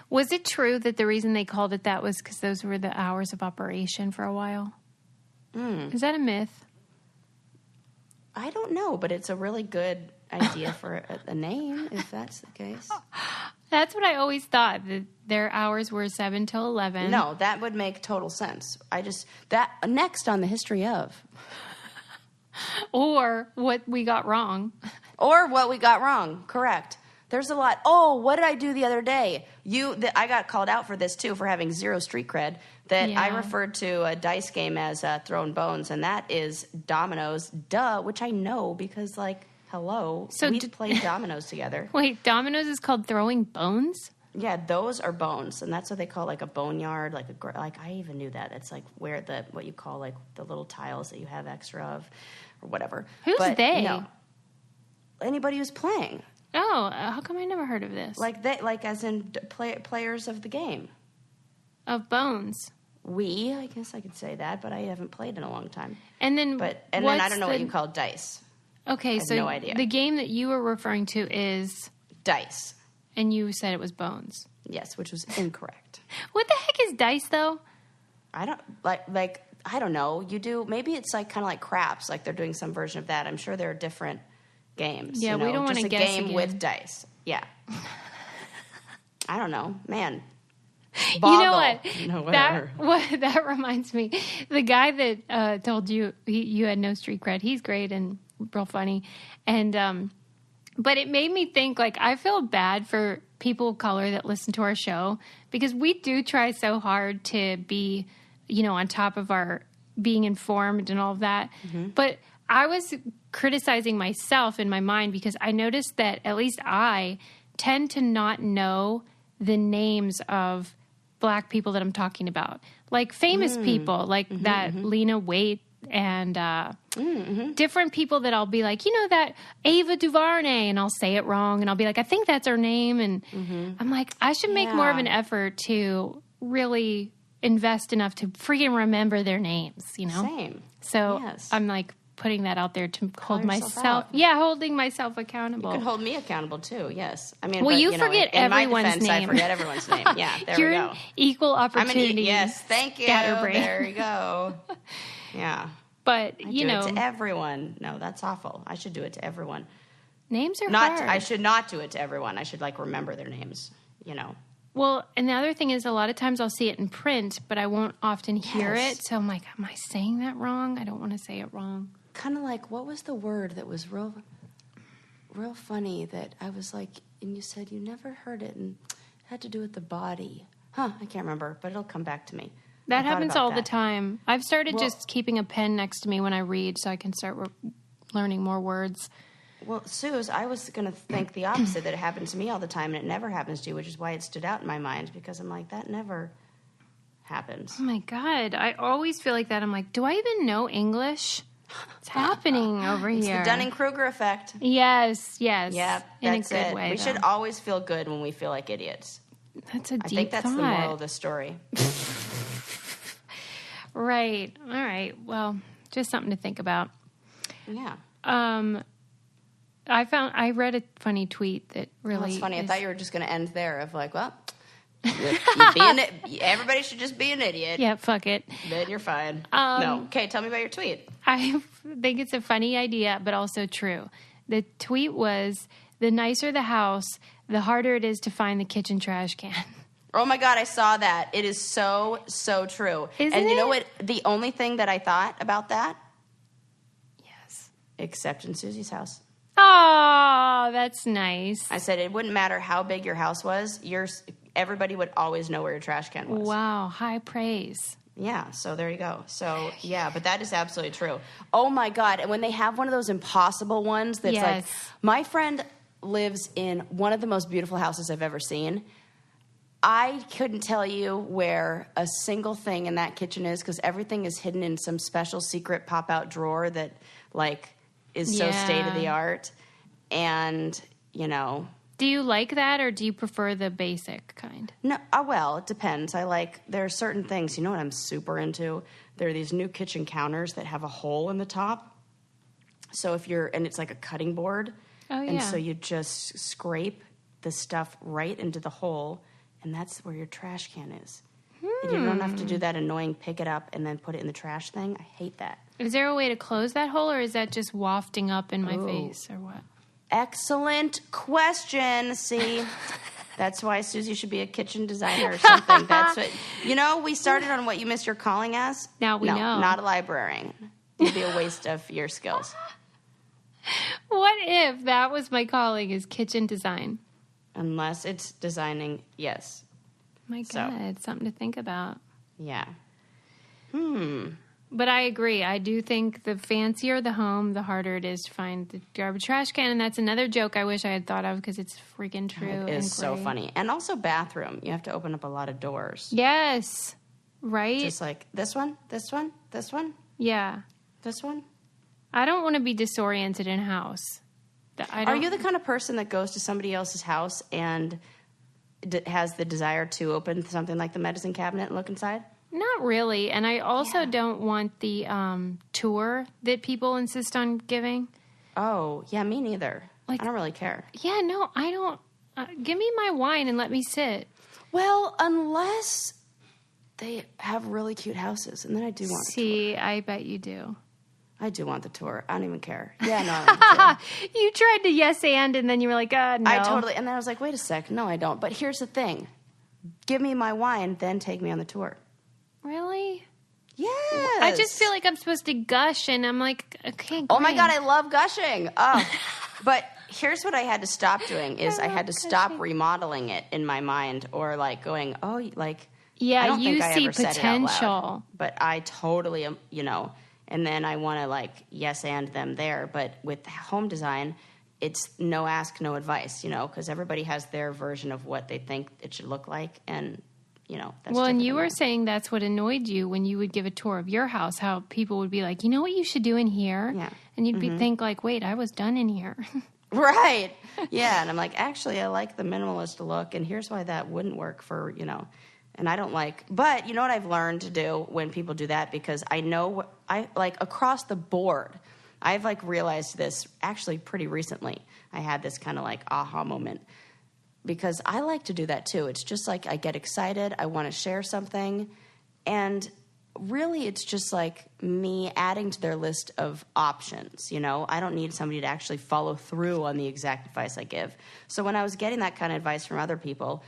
Was it true that the reason they called it that was because those were the hours of operation for a while? Is that a myth? I don't know, but it's a really good idea for a name, if that's the case. That's what I always thought, that their hours were 7 till 11. No, that would make total sense. Next on the history of. Or what we got wrong. Or what we got wrong, correct. There's a lot. Oh, what did I do the other day? I got called out for this, too, for having zero street cred. I referred to a dice game as throwing bones, and that is dominoes, which I know because, hello, so we played dominoes together. Wait, dominoes is called throwing bones? Yeah, those are bones, and that's what they call, a boneyard, I even knew that. It's, where what you call, the little tiles that you have extra of, or whatever. Who's they? No, anybody who's playing. Oh, how come I never heard of this? As in players of the game. Of bones. I guess I could say that, but I haven't played in a long time. And then then I don't know what you call dice. Okay, so no idea. The game that you were referring to is dice. And you said it was bones. Yes, which was incorrect. What the heck is dice though? I don't I don't know. You do maybe it's kind of like craps, they're doing some version of that. I'm sure there are different games. Yeah, we don't want to guess a game again. with dice. Yeah. I don't know, man. Boggle. You know what? No, whatever. That reminds me. The guy that told you you had no street cred, he's great and real funny. And but it made me think, I feel bad for people of color that listen to our show because we do try so hard to be, on top of our being informed and all of that. Mm-hmm. But I was criticizing myself in my mind because I noticed that at least I tend to not know the names of Black people that I'm talking about, famous people, that Lena Waithe and different people that I'll be that Ava DuVernay, and I'll say it wrong, and I'll be I think that's her name, and I'm I should make more of an effort to really invest enough to freaking remember their names, Same. So yes. I'm putting that out there to hold myself. Out. Yeah, holding myself accountable. You can hold me accountable too. Yes, I mean. Well, but, you forget everyone's in my defense, name. I forget everyone's name. Yeah, there You're we go. An equal opportunity. Yes, thank you. Scatterbrain. There you go. Yeah, but I do it to everyone. No, that's awful. I should do it to everyone. Names are not. hard. I should not do it to everyone. I should remember their names. Well, and the other thing is a lot of times I'll see it in print, but I won't often hear it. So I'm am I saying that wrong? I don't want to say it wrong. Kind of what was the word that was real funny that I was and you said you never heard it and it had to do with the body. I can't remember, but it'll come back to me. That happens all the time. I've started just keeping a pen next to me when I read so I can start learning more words. Well, Suze, I was going to think the opposite, that it happens to me all the time and it never happens to you, which is why it stood out in my mind, because I'm that never happens. Oh, my God. I always feel like that. I'm do I even know English? It's happening over It's here. the Dunning-Kruger effect. Yes. Yep, In a that's good it. way, We though. should always feel good when we feel like idiots. That's a deep I think that's thought. the moral of the story. Right. All right. Well, just something to think about. Yeah. I read a funny tweet that really. That's funny. I is- thought you were just going to end there of like, well, everybody should just be an idiot. Yeah, fuck it. Then you're fine. No. Okay, tell me about your tweet. I think it's a funny idea, but also true. The tweet was, the nicer the house, the harder it is to find the kitchen trash can. Oh my God, I saw that. It is so, so true. Isn't and you know it? what? The only thing that I thought about that, Yes. except in Susie's house. Oh, that's nice. I said it wouldn't matter how big your house was. Everybody would always know where your trash can was. Wow, high praise. Yeah, so there you go. So, yeah, but that is absolutely true. Oh, my God. And when they have one of those impossible ones that's like, Yes. my friend lives in one of the most beautiful houses I've ever seen. I couldn't tell you where a single thing in that kitchen is because everything is hidden in some special secret pop-out drawer that, like, is so Yeah. state-of-the-art. And, you know... Do you like that, or do you prefer the basic kind? No, well, it depends. There are certain things. You know what I'm super into? There are these new kitchen counters that have a hole in the top. So and it's like a cutting board. Oh, yeah. And so you just scrape the stuff right into the hole, and that's where your trash can is. And you don't have to do that annoying pick it up and then put it in the trash thing. I hate that. Is there a way to close that hole, or is that just wafting up in my Ooh. face, or what? Excellent question. See, that's why Susie should be a kitchen designer or something. That's what, we started on what you missed your calling as. Now we know. Not a librarian. It'd be a waste of your skills. What if that was my calling, is kitchen design? Unless it's designing, yes. My God, it's something to think about. Yeah. But I agree. I do think the fancier the home, the harder it is to find the garbage trash can. And that's another joke I wish I had thought of because it's freaking true. It is so funny. And also bathroom. You have to open up a lot of doors. Yes. Right? Just like this one, this one, this one, yeah. this one. I don't want to be disoriented in a house. Are you the kind of person that goes to somebody else's house and has the desire to open something like the medicine cabinet and look inside? Not really. And I also don't want the tour that people insist on giving. Oh, yeah, me neither. Like- I don't really care. Yeah, no, I don't. Give me my wine and let me sit. Well, unless they have really cute houses, and then I do want the tour. See, I bet you do. I do want the tour. I don't even care. Yeah, no. I'm kidding. You tried to yes and then you were like, no. I totally, and then I was like, wait a sec. No, I don't. But here's the thing. Give me my wine, then take me on the tour. Really? Yes. I just feel like I'm supposed to gush, and I'm like, okay, great. Oh my God, I love gushing. Oh. But here's what I had to stop doing is I had to stop remodeling it in my mind or like going, oh, like, Yeah, I don't you think I see ever said it out loud. potential. But I totally am, and then I want to like yes and them there. But with home design, it's no ask, no advice, because everybody has their version of what they think it should look like. And, that's Well, and different you than were mine. saying that's what annoyed you when you would give a tour of your house, how people would be like, you know what you should do in here? Yeah. And you'd think like, wait, I was done in here. Right. Yeah. And I'm like, actually, I like the minimalist look. And here's why that wouldn't work for, and I don't like, but you know what I've learned to do when people do that? Because I know I like across the board, I've like realized this actually pretty recently. I had this kind of like aha moment because I like to do that too. It's just like I get excited. I want to share something. And really, it's just like me adding to their list of options. I don't need somebody to actually follow through on the exact advice I give. So when I was getting that kind of advice from other people,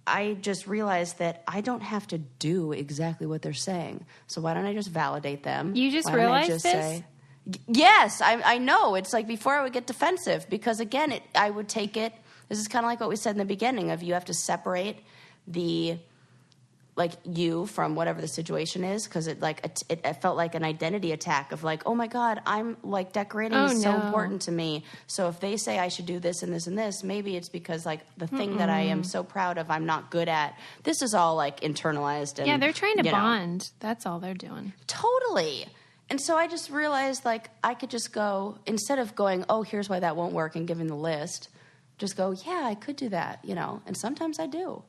I just realized that I don't have to do exactly what they're saying. So why don't I just validate them? You just Why don't I realized just this? say, yes, I know. It's like before I would get defensive because, again, I would take it. This is kind of like what we said in the beginning of you have to separate the like you from whatever the situation is because it felt like an identity attack of like, oh my God, I'm like decorating is so important to me. So if they say I should do this and this and this, maybe it's because like the thing that I am so proud of I'm not good at. This is all like internalized. And, Yeah, they're trying to bond. That's all they're doing. Totally. And so I just realized, like, I could just go, instead of going, oh, here's why that won't work and giving the list, just go, yeah, I could do that, you know. And sometimes I do.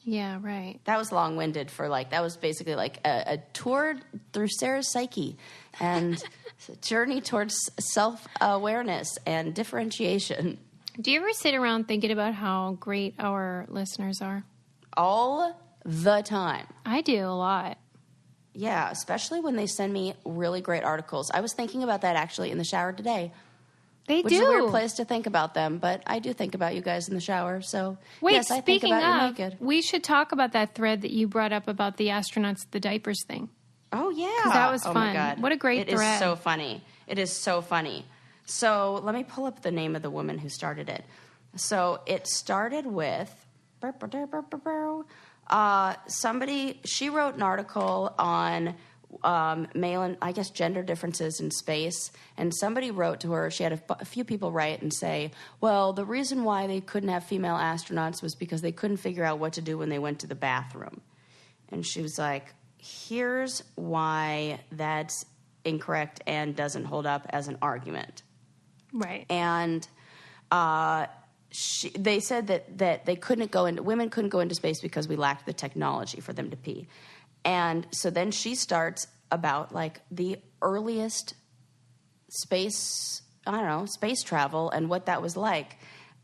Yeah, right. That was long-winded for, like, that was basically like a tour through Sarah's psyche and a journey towards self-awareness and differentiation. Do you ever sit around thinking about how great our listeners are? All the time. I do a lot. Yeah, especially when they send me really great articles. I was thinking about that actually in the shower today. They which do. is a weird place to think about them, but I do think about you guys in the shower. So, wait, yes, I think speaking about you of, naked. we should talk about that thread that you brought up about the astronauts, the diapers thing. Oh, yeah. Because that was fun. My God. What a great thread. It is so funny. It is so funny. So let me pull up the name of the woman who started it. So it started with somebody, she wrote an article on male and, I guess, gender differences in space. And somebody wrote to her, she had a few people write and say, well, the reason why they couldn't have female astronauts was because they couldn't figure out what to do when they went to the bathroom. And she was like, here's why that's incorrect and doesn't hold up as an argument. Right. And they said that they couldn't go into, women couldn't go into space because we lacked the technology for them to pee. And so then she starts about, like, the earliest space travel and what that was like.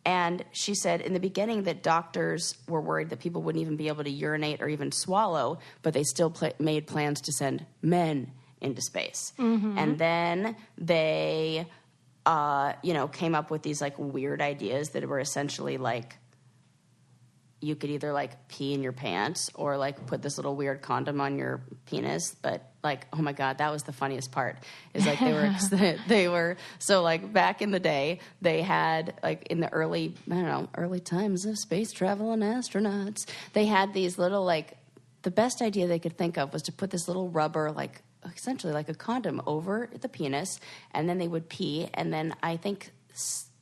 And she said in the beginning that doctors were worried that people wouldn't even be able to urinate or even swallow, but they still made plans to send men into space. Mm-hmm. And then they, came up with these, like, weird ideas that were essentially, like, you could either, like, pee in your pants or, like, put this little weird condom on your penis. But, like, oh, my God, that was the funniast part. Is, like, they were, so, like, back in the day, they had, like, in the early times of space travel and astronauts, they had these little, like, the best idea they could think of was to put this little rubber, like, essentially like a condom over the penis, and then they would pee, and then I think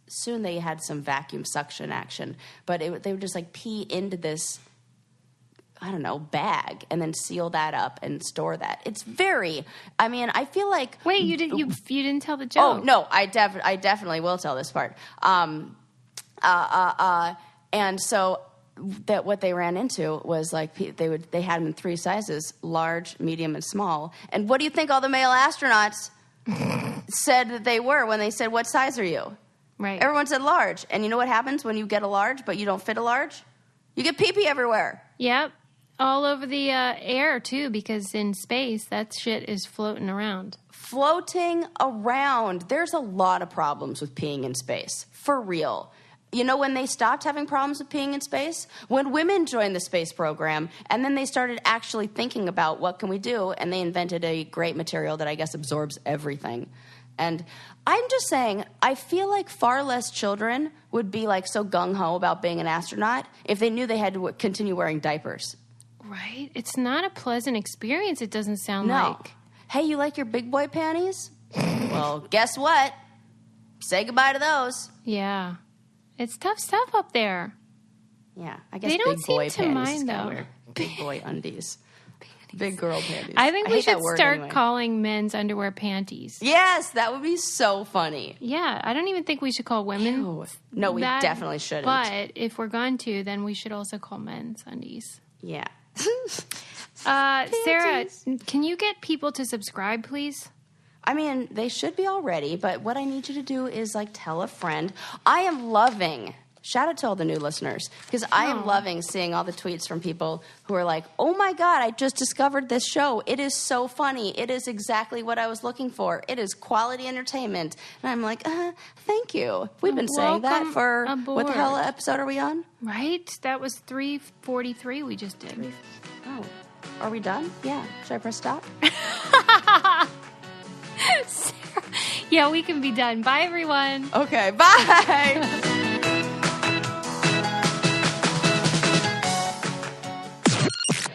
soon they had some vacuum suction action, but they would just, like, pee into this, I don't know, bag, and then seal that up and store that. It's very, I mean, I feel like... Wait, you didn't tell the joke. Oh, no, I definitely will tell this part. And so that what they ran into was, like, they had them in 3 sizes, large, medium, and small. And what do you think all the male astronauts said that they were when they said, what size are you? Right. Everyone said large. And you know what happens when you get a large, but you don't fit a large? You get pee-pee everywhere. Yep. All over the air, too, because in space, that shit is floating around. Floating around. There's a lot of problems with peeing in space. For real. You know when they stopped having problems with peeing in space? When women joined the space program, and then they started actually thinking about what can we do, and they invented a great material that I guess absorbs everything. And I'm just saying, I feel like far less children would be, like, so gung-ho about being an astronaut if they knew they had to continue wearing diapers. Right? It's not a pleasant experience, it doesn't sound No. like. Hey, you like your big boy panties? Well, guess what? Say goodbye to those. Yeah. It's tough stuff up there. Yeah, I guess they don't big boy seem to panties mind, is though. weird. Big boy undies. Big girl panties. I think we should start anyway. calling men's underwear panties. Yes, that would be so funny. Yeah, I don't even think we should call women. Ew. No, we definitely shouldn't. But if we're going to, then we should also call men's undies. Yeah. Sarah, can you get people to subscribe, please? I mean, they should be already, but what I need you to do is, like, tell a friend. I am loving, shout out to all the new listeners, because I am loving seeing all the tweets from people who are like, oh my God, I just discovered this show. It is so funny. It is exactly what I was looking for. It is quality entertainment. And I'm like, thank you. We've been saying that for, aboard. What the hell episode are we on? Right? That was 343 we just did. Oh, are we done? Yeah. Should I press stop? Sarah, yeah, we can be done. Bye, everyone. Okay, bye.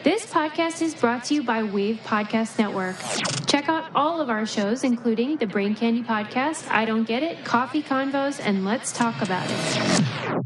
This podcast is brought to you by Wave Podcast Network. Check out all of our shows, including the Brain Candy Podcast, I Don't Get It, Coffee Convos, and Let's Talk About It.